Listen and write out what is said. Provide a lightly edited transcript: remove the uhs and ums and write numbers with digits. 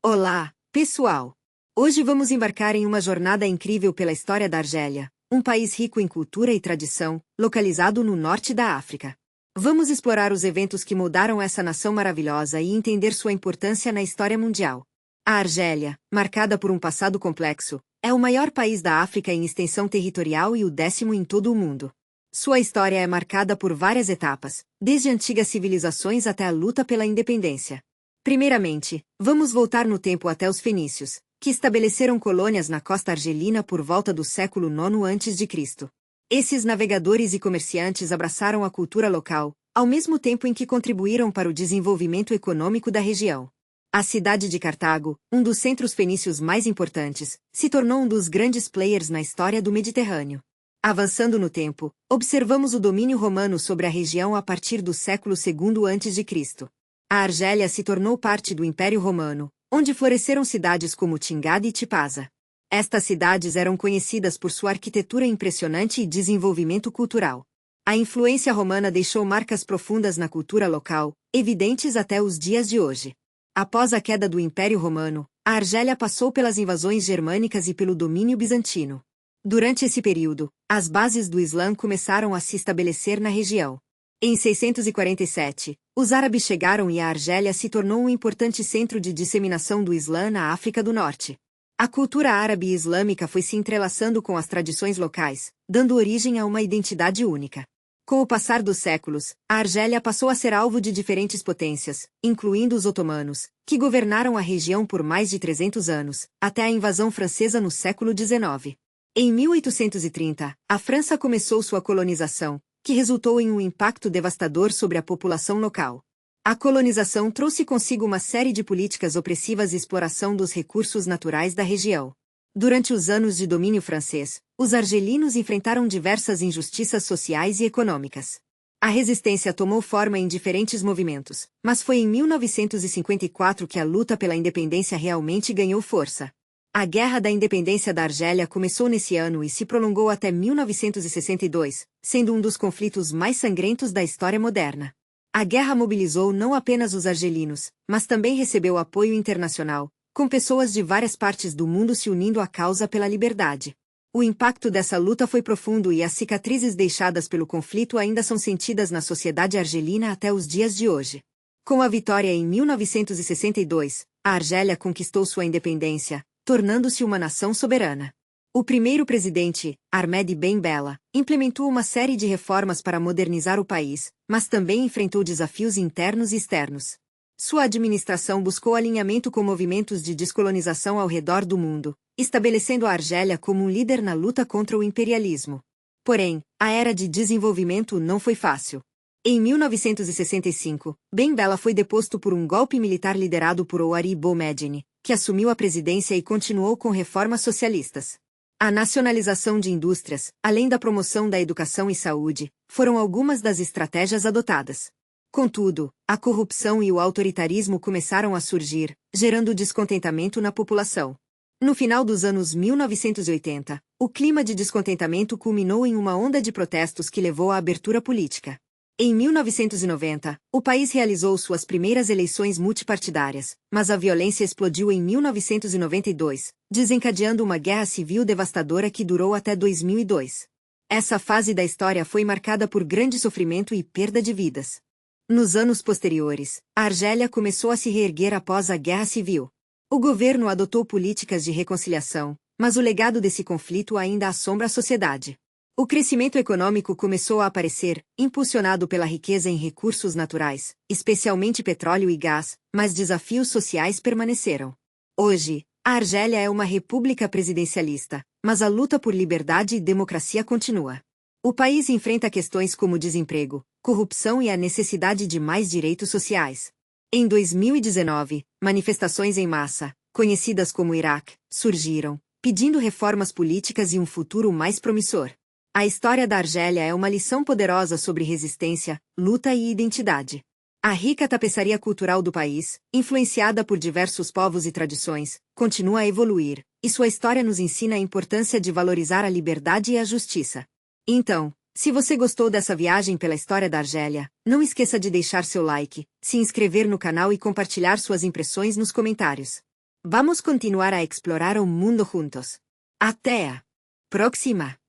Olá, pessoal! Hoje vamos embarcar em uma jornada incrível pela história da Argélia, um país rico em cultura e tradição, localizado no norte da África. Vamos explorar os eventos que moldaram essa nação maravilhosa e entender sua importância na história mundial. A Argélia, marcada por um passado complexo, é o maior país da África em extensão territorial e o 10º em todo o mundo. Sua história é marcada por várias etapas, desde antigas civilizações até a luta pela independência. Primeiramente, vamos voltar no tempo até os fenícios, que estabeleceram colônias na costa argelina por volta do século IX a.C. Esses navegadores e comerciantes abraçaram a cultura local, ao mesmo tempo em que contribuíram para o desenvolvimento econômico da região. A cidade de Cartago, um dos centros fenícios mais importantes, se tornou um dos grandes players na história do Mediterrâneo. Avançando no tempo, observamos o domínio romano sobre a região a partir do século II a.C. A Argélia se tornou parte do Império Romano, onde floresceram cidades como Tingad e Tipaza. Estas cidades eram conhecidas por sua arquitetura impressionante e desenvolvimento cultural. A influência romana deixou marcas profundas na cultura local, evidentes até os dias de hoje. Após a queda do Império Romano, a Argélia passou pelas invasões germânicas e pelo domínio bizantino. Durante esse período, as bases do Islã começaram a se estabelecer na região. Em 647, os árabes chegaram e a Argélia se tornou um importante centro de disseminação do Islã na África do Norte. A cultura árabe e islâmica foi se entrelaçando com as tradições locais, dando origem a uma identidade única. Com o passar dos séculos, a Argélia passou a ser alvo de diferentes potências, incluindo os otomanos, que governaram a região por mais de 300 anos, até a invasão francesa no século XIX. Em 1830, a França começou sua colonização, que resultou em um impacto devastador sobre a população local. A colonização trouxe consigo uma série de políticas opressivas e exploração dos recursos naturais da região. Durante os anos de domínio francês, os argelinos enfrentaram diversas injustiças sociais e econômicas. A resistência tomou forma em diferentes movimentos, mas foi em 1954 que a luta pela independência realmente ganhou força. A Guerra da Independência da Argélia começou nesse ano e se prolongou até 1962, sendo um dos conflitos mais sangrentos da história moderna. A guerra mobilizou não apenas os argelinos, mas também recebeu apoio internacional, com pessoas de várias partes do mundo se unindo à causa pela liberdade. O impacto dessa luta foi profundo e as cicatrizes deixadas pelo conflito ainda são sentidas na sociedade argelina até os dias de hoje. Com a vitória em 1962, a Argélia conquistou sua independência, tornando-se uma nação soberana. O primeiro presidente, Ahmed Ben Bella, implementou uma série de reformas para modernizar o país, mas também enfrentou desafios internos e externos. Sua administração buscou alinhamento com movimentos de descolonização ao redor do mundo, estabelecendo a Argélia como um líder na luta contra o imperialismo. Porém, a era de desenvolvimento não foi fácil. Em 1965, Ben Bella foi deposto por um golpe militar liderado por Houari Boumediene, que assumiu a presidência e continuou com reformas socialistas. A nacionalização de indústrias, além da promoção da educação e saúde, foram algumas das estratégias adotadas. Contudo, a corrupção e o autoritarismo começaram a surgir, gerando descontentamento na população. No final dos anos 1980, o clima de descontentamento culminou em uma onda de protestos que levou à abertura política. Em 1990, o país realizou suas primeiras eleições multipartidárias, mas a violência explodiu em 1992, desencadeando uma guerra civil devastadora que durou até 2002. Essa fase da história foi marcada por grande sofrimento e perda de vidas. Nos anos posteriores, a Argélia começou a se reerguer após a guerra civil. O governo adotou políticas de reconciliação, mas o legado desse conflito ainda assombra a sociedade. O crescimento econômico começou a aparecer, impulsionado pela riqueza em recursos naturais, especialmente petróleo e gás, mas desafios sociais permaneceram. Hoje, a Argélia é uma república presidencialista, mas a luta por liberdade e democracia continua. O país enfrenta questões como desemprego, corrupção e a necessidade de mais direitos sociais. Em 2019, manifestações em massa, conhecidas como Iraque, surgiram, pedindo reformas políticas e um futuro mais promissor. A história da Argélia é uma lição poderosa sobre resistência, luta e identidade. A rica tapeçaria cultural do país, influenciada por diversos povos e tradições, continua a evoluir, e sua história nos ensina a importância de valorizar a liberdade e a justiça. Então, se você gostou dessa viagem pela história da Argélia, não esqueça de deixar seu like, se inscrever no canal e compartilhar suas impressões nos comentários. Vamos continuar a explorar o mundo juntos. Até a próxima!